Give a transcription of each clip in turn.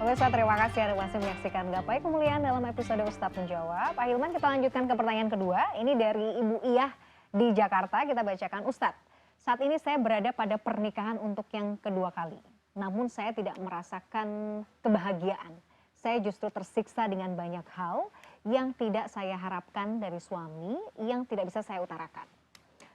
Pemirsa, terima kasih Anda masih menyaksikan Gapai Kemuliaan dalam episode Ustadz Menjawab. Pak Hilman, kita lanjutkan ke pertanyaan kedua. Ini dari Ibu Iyah di Jakarta. Kita bacakan, Ustadz, saat ini saya berada pada pernikahan untuk yang kedua kali. Namun saya tidak merasakan kebahagiaan. Saya justru tersiksa dengan banyak hal yang tidak saya harapkan dari suami, yang tidak bisa saya utarakan.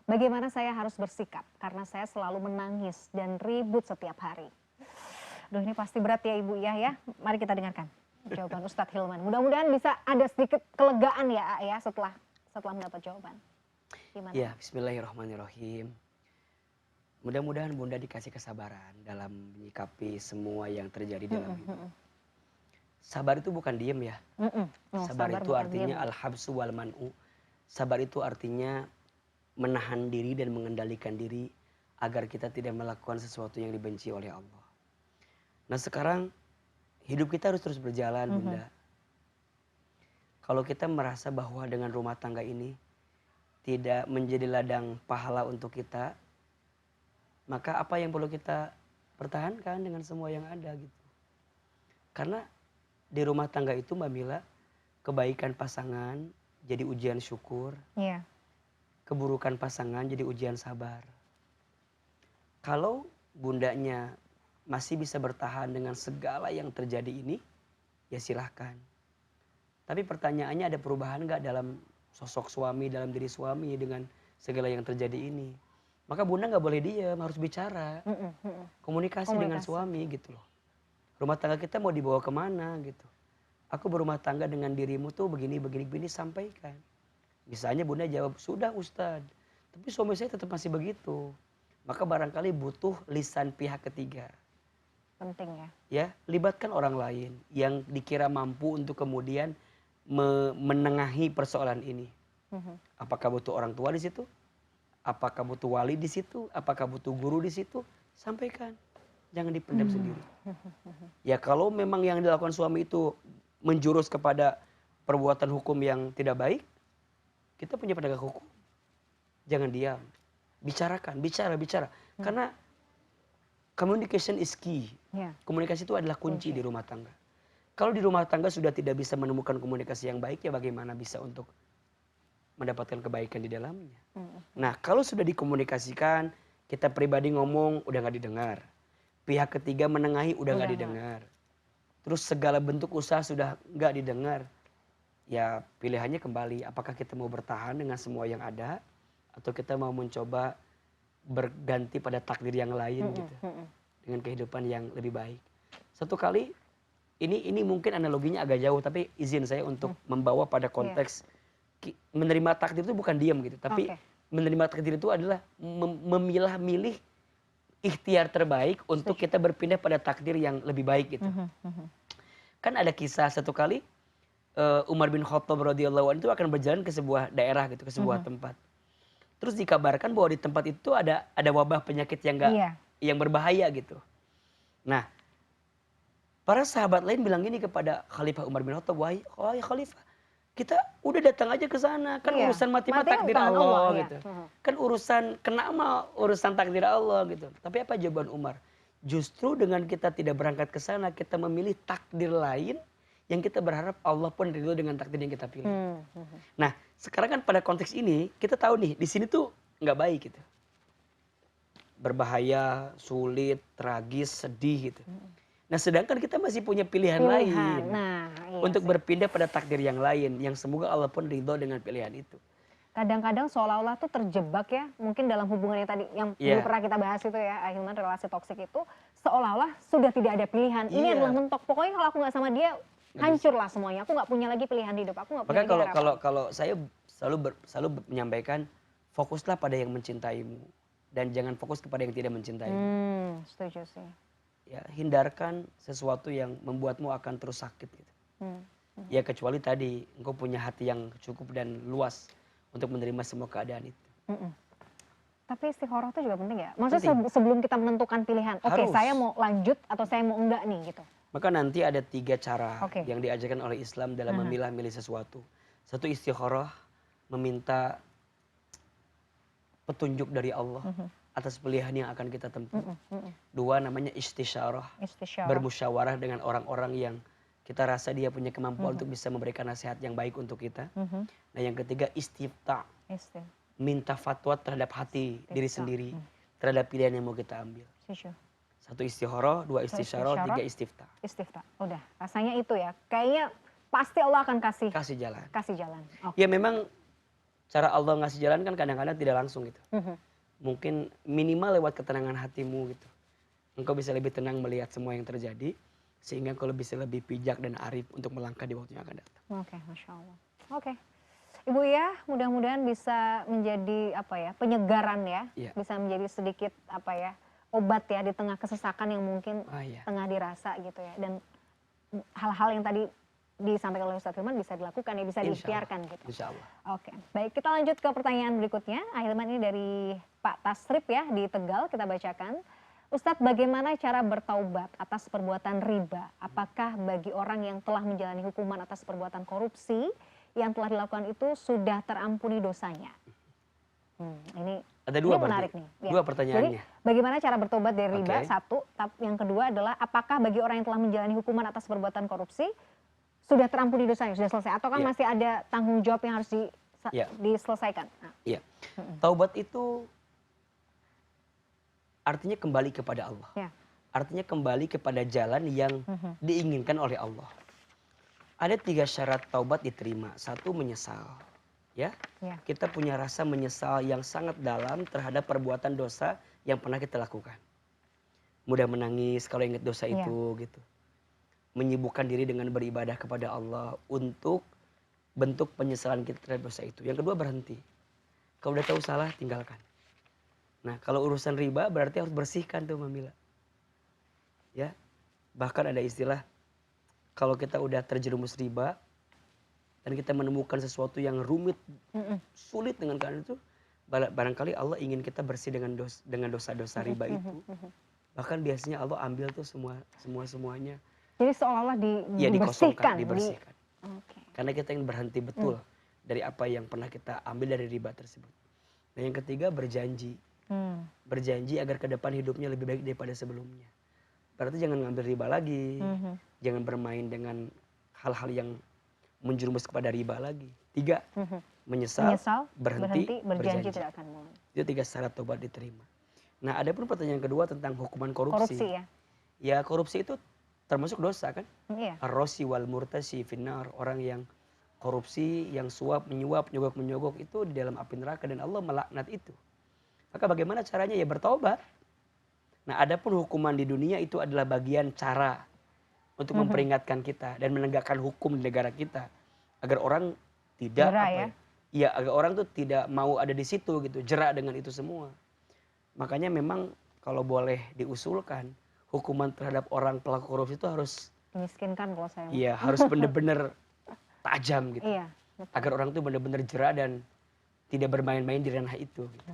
Bagaimana saya harus bersikap? Karena saya selalu menangis dan ribut setiap hari. Duh, ini pasti berat ya Ibu ya. Mari kita dengarkan jawaban Ustadz Hilman. Mudah-mudahan bisa ada sedikit kelegaan ya setelah mendapat jawaban. Gimana? Ya, bismillahirrahmanirrahim. Mudah-mudahan Bunda dikasih kesabaran dalam menyikapi semua yang terjadi dalam hidup. Sabar itu bukan diem ya. Sabar itu artinya al-habsu wal man'u. Sabar itu artinya menahan diri dan mengendalikan diri agar kita tidak melakukan sesuatu yang dibenci oleh Allah. Nah sekarang hidup kita harus terus berjalan Bunda. Kalau kita merasa bahwa dengan rumah tangga ini tidak menjadi ladang pahala untuk kita, maka apa yang perlu kita pertahankan dengan semua yang ada gitu. Karena di rumah tangga itu Mbak Mila, kebaikan pasangan jadi ujian syukur. Iya. Keburukan pasangan jadi ujian sabar. Kalau bundanya masih bisa bertahan dengan segala yang terjadi ini, ya silahkan. Tapi pertanyaannya, ada perubahan gak dalam sosok suami, dalam diri suami dengan segala yang terjadi ini? Maka Bunda gak boleh diam, harus bicara. Komunikasi dengan suami gitu loh. Rumah tangga kita mau dibawa kemana gitu. Aku berumah tangga dengan dirimu tuh begini, sampaikan. Misalnya Bunda jawab, sudah Ustadz, tapi suami saya tetap masih begitu. Maka barangkali butuh lisan pihak ketiga. Penting ya. Ya, libatkan orang lain yang dikira mampu untuk kemudian menengahi persoalan ini. Apakah butuh orang tua di situ? Apakah butuh wali di situ? Apakah butuh guru di situ? Sampaikan. Jangan dipendam sendiri. Ya kalau memang yang dilakukan suami itu menjurus kepada perbuatan hukum yang tidak baik, kita punya penegak hukum. Jangan diam. Bicarakan, bicara. Karena communication is key. Komunikasi itu adalah kunci di rumah tangga. Kalau di rumah tangga sudah tidak bisa menemukan komunikasi yang baik, ya bagaimana bisa untuk mendapatkan kebaikan di dalamnya. Nah, kalau sudah dikomunikasikan, kita pribadi ngomong, udah gak didengar. Pihak ketiga menengahi, udah gak didengar. Terus segala bentuk usaha sudah gak didengar. Ya pilihannya kembali, apakah kita mau bertahan dengan semua yang ada, atau kita mau mencoba berganti pada takdir yang lain gitu, dengan kehidupan yang lebih baik. Satu kali ini mungkin analoginya agak jauh, tapi izin saya untuk membawa pada konteks menerima takdir itu bukan diam gitu, tapi menerima takdir itu adalah memilah-milih ikhtiar terbaik untuk kita berpindah pada takdir yang lebih baik gitu. Kan ada kisah satu kali Umar bin Khattab radhiyallahu anhu itu akan berjalan ke sebuah daerah gitu, ke sebuah tempat. Terus dikabarkan bahwa di tempat itu ada wabah penyakit yang berbahaya gitu. Nah, para sahabat lain bilang gini kepada Khalifah Umar bin Khattab, wahai Khalifah, kita udah datang aja ke sana, kan urusan mati mah takdir Allah gitu. Kan urusan kena amal, urusan takdir Allah gitu. Tapi apa jawaban Umar? Justru dengan kita tidak berangkat ke sana, kita memilih takdir lain yang kita berharap Allah pun ridho dengan takdir yang kita pilih. Nah, sekarang kan pada konteks ini kita tahu nih, di sini tuh nggak baik gitu, berbahaya, sulit, tragis, sedih gitu. Nah, sedangkan kita masih punya pilihan lain untuk berpindah pada takdir yang lain, yang semoga Allah pun ridho dengan pilihan itu. Kadang-kadang seolah-olah tuh terjebak ya, mungkin dalam hubungan yang tadi yang dulu pernah kita bahas itu ya, Ahilman, relasi toksik itu seolah-olah sudah tidak ada pilihan. Ini adalah mentok. Pokoknya kalau aku nggak sama dia, hancurlah semuanya. Aku nggak punya lagi pilihan hidup. Aku nggak punya lagi harapan. Kalau saya selalu menyampaikan, fokuslah pada yang mencintaimu dan jangan fokus kepada yang tidak mencintaimu. Setuju sih. Ya, hindarkan sesuatu yang membuatmu akan terus sakit gitu. Ya kecuali tadi engkau punya hati yang cukup dan luas untuk menerima semua keadaan itu. Tapi istikharah itu juga penting ya. Maksudnya sebelum kita menentukan pilihan, oke, saya mau lanjut atau saya mau enggak nih gitu. Maka nanti ada 3 cara yang diajarkan oleh Islam dalam memilah-milih sesuatu. Satu, istikharah, meminta petunjuk dari Allah atas pilihan yang akan kita tempuh. Mm-mm, mm-mm. Dua, namanya istisyarah, Istisyarah. bermusyawarah dengan orang-orang yang kita rasa dia punya kemampuan Mhm. untuk bisa memberikan nasihat yang baik untuk kita. Mhm. Nah yang ketiga, istifta, Istim. minta fatwa terhadap hati diri Istifta. sendiri, terhadap pilihan yang mau kita ambil. Setuju. Satu istikharah, dua istisyarah, Istisyarah. tiga istifta. Istifta. Udah, rasanya itu ya. Kayaknya pasti Allah akan kasih Kasih jalan. jalan. Oke. Ya memang cara Allah ngasih jalan kan kadang-kadang tidak langsung gitu. Mhm. Mungkin minimal lewat ketenangan hatimu gitu. Engkau bisa lebih tenang melihat semua yang terjadi, sehingga engkau bisa lebih bijak dan arif untuk melangkah di waktu yang akan datang. Oke, Masya Allah. Oke. Ibu ya, mudah-mudahan bisa menjadi penyegaran ya. Iya. Bisa menjadi sedikit obat ya di tengah kesesakan yang mungkin Iya. tengah dirasa gitu ya. Dan hal-hal yang tadi disampaikan oleh Ustadz Hilman bisa dilakukan ya, bisa Insya diikhtiarkan Allah. gitu. Insya Allah. Oke, baik, kita lanjut ke pertanyaan berikutnya. Ahilman, ini dari Pak Tasrip ya di Tegal, kita bacakan. Ustadz, bagaimana cara bertaubat atas perbuatan riba? Apakah bagi orang yang telah menjalani hukuman atas perbuatan korupsi yang telah dilakukan itu sudah terampuni dosanya? Ini Ada dua ini menarik berarti. nih. Ya. Dua pertanyaannya. Jadi, bagaimana cara bertobat dari riba? Oke. Satu, yang kedua adalah apakah bagi orang yang telah menjalani hukuman atas perbuatan korupsi sudah terampuni dosanya, sudah selesai, atau kan Iya. masih ada tanggung jawab yang harus Iya. diselesaikan? Nah. Iya. Taubat itu artinya kembali kepada Allah. Ya. Artinya kembali kepada jalan yang diinginkan oleh Allah. Ada 3 syarat taubat diterima. Satu, menyesal. Ya, Ya. kita punya rasa menyesal yang sangat dalam terhadap perbuatan dosa yang pernah kita lakukan. Mudah menangis kalau ingat dosa Iya. itu gitu. Menyibukkan diri dengan beribadah kepada Allah untuk bentuk penyesalan kita terhadap dosa itu. Yang kedua, berhenti. Kalau udah tahu salah, tinggalkan. Nah, kalau urusan riba berarti harus bersihkan tuh Mamila. Ya. Bahkan ada istilah, kalau kita udah terjerumus riba dan kita menemukan sesuatu yang rumit, sulit dengan keadaan itu, barangkali Allah ingin kita bersih dengan dosa-dosa riba itu. Bahkan biasanya Allah ambil tuh semuanya. Jadi seolah-olah Ya, dibersihkan. dibersihkan. Oke. Karena kita ingin berhenti betul dari apa yang pernah kita ambil dari riba tersebut. Nah, yang ketiga, berjanji. Berjanji agar ke depan hidupnya lebih baik daripada sebelumnya. Berarti jangan ngambil riba lagi. Jangan bermain dengan hal-hal yang menjerumus kepada riba lagi. 3, menyesal, berhenti, berjanji tidak akan mengulangi. Itu 3 syarat tobat diterima. Nah, ada pun pertanyaan kedua tentang hukuman korupsi. Korupsi ya. Ya, korupsi itu termasuk dosa kan? Iya. Ar-rosi wal murtasi finnar. Orang yang korupsi, yang suap, menyuap, nyogok-menyogok itu di dalam api neraka dan Allah melaknat itu. Maka bagaimana caranya? Ya bertaubat. Nah, adapun hukuman di dunia itu adalah bagian cara untuk memperingatkan kita dan menegakkan hukum di negara kita agar orang tidak ya, agar orang tuh tidak mau ada di situ gitu, jerak dengan itu semua. Makanya memang kalau boleh diusulkan, hukuman terhadap orang pelaku korupsi itu harus Dimiskinkan kalau saya. iya, harus benar-benar tajam gitu. Iya. Betul. Agar orang tuh benar-benar jerak dan tidak bermain-main di ranah itu gitu.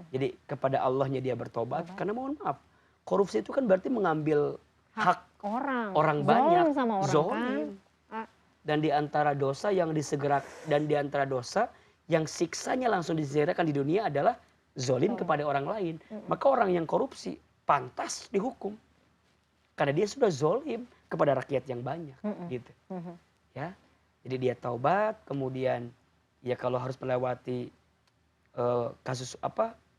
Jadi kepada Allahnya dia bertobat karena mohon maaf, korupsi itu kan berarti mengambil hak orang banyak, sama orang zolim. kan. Dan di antara dosa yang disegera dan di antara dosa yang siksanya langsung disegerakan di dunia adalah zolim kepada orang lain. Maka orang yang korupsi pantas dihukum karena dia sudah zolim kepada rakyat yang banyak gitu. Ya. Jadi dia taubat, kemudian ya kalau harus melewati kasus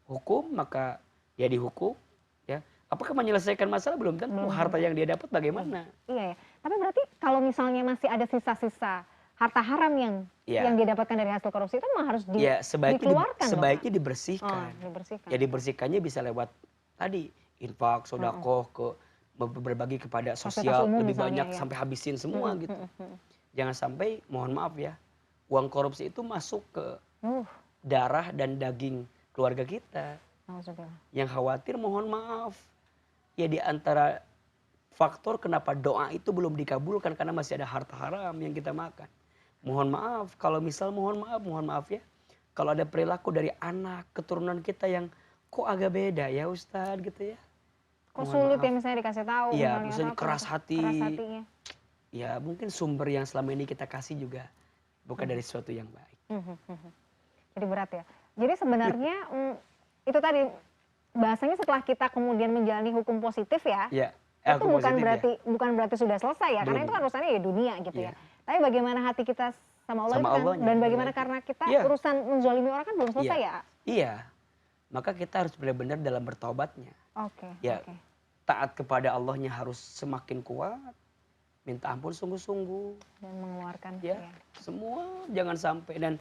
hukum, maka ya dihukum. Ya. Apakah menyelesaikan masalah? Belum tentu. Harta yang dia dapat bagaimana? Iya ya. Tapi berarti kalau misalnya masih ada sisa-sisa harta haram yang dia dapatkan dari hasil korupsi itu memang harus dikeluarkan. Sebaiknya dibersihkan. Dibersihkan. Ya dibersihkannya bisa lewat tadi infak, sedekah, berbagi kepada sosial lebih banyak sampai habisin semua gitu. Jangan sampai, mohon maaf ya, uang korupsi itu masuk ke darah dan daging keluarga kita. Yang khawatir, mohon maaf, ya di antara faktor kenapa doa itu belum dikabulkan karena masih ada harta haram yang kita makan. Mohon maaf, kalau misal mohon maaf ya, kalau ada perilaku dari anak keturunan kita yang kok agak beda ya Ustadz gitu ya. Kok sulit ya misalnya dikasih tahu. Iya, misalnya keras hatinya. hatinya. Ya mungkin sumber yang selama ini kita kasih juga bukan dari sesuatu yang baik. Jadi berat ya. Jadi sebenarnya itu tadi bahasanya setelah kita kemudian menjalani hukum positif ya, Ya, itu aku bukan positif ya. berarti sudah selesai ya, karena Belum. itu kan urusannya ya dunia gitu ya. Iya. Tapi bagaimana hati kita sama Allah Sama itu kan, Allahnya, dan balik bagaimana lagi. karena kita Iya. urusan menzalimi orang kan belum selesai Iya. ya. Iya. Maka kita harus benar-benar dalam bertobatnya. Oke, Ya, oke. taat kepada Allahnya harus semakin kuat. Minta ampun sungguh-sungguh. Dan mengeluarkan Ya, ya. semua jangan sampai. Dan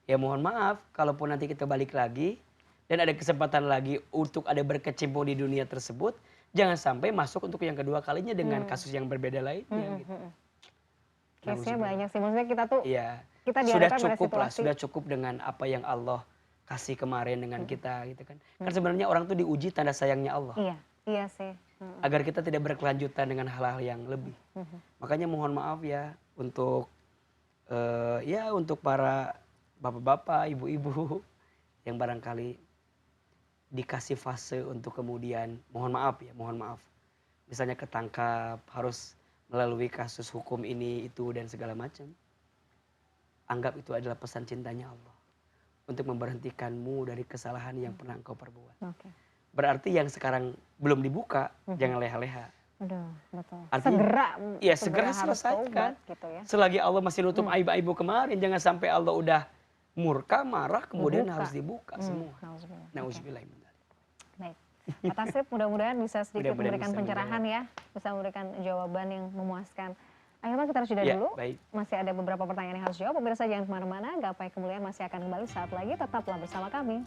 ya mohon maaf kalaupun nanti kita balik lagi dan ada kesempatan lagi untuk ada berkecimpung di dunia tersebut, jangan sampai masuk untuk yang kedua kalinya dengan kasus yang berbeda lainnya gitu. Case-nya Nauzubillah. banyak sih, maksudnya kita tuh Iya. kita Sudah dihadapkan pada cukup lah, situasi. sudah cukup dengan apa yang Allah kasih kemarin dengan kita gitu kan. Kan sebenarnya orang tuh diuji tanda sayangnya Allah. Iya, iya sih. Agar kita tidak berkelanjutan dengan hal-hal yang lebih. Makanya mohon maaf ya untuk ya untuk para bapak-bapak, ibu-ibu yang barangkali dikasih fase untuk kemudian mohon maaf ya, mohon maaf. Misalnya ketangkap, harus melalui kasus hukum ini itu dan segala macam. Anggap itu adalah pesan cintanya Allah untuk memberhentikanmu dari kesalahan yang pernah engkau perbuat. Oke. Berarti yang sekarang belum dibuka, jangan leha-leha. Aduh, betul. Artinya, segera harus selesaikan. taubat gitu ya. Selagi Allah masih nutup aib-aibmu kemarin, jangan sampai Allah udah murka, marah, kemudian Dibuka. harus dibuka semua. Nauzubillah. Nauzubillah min dzalik. Baik. Pak Tasrif mudah-mudahan bisa sedikit Mudah-mudahan memberikan bisa pencerahan ya, bisa memberikan jawaban yang memuaskan. Akhirnya kita harus jeda Ya, dulu. baik. Masih ada beberapa pertanyaan yang harus dijawab. Pemirsa jangan kemana-mana. Gapai Kemuliaan masih akan kembali saat lagi. Tetaplah bersama kami.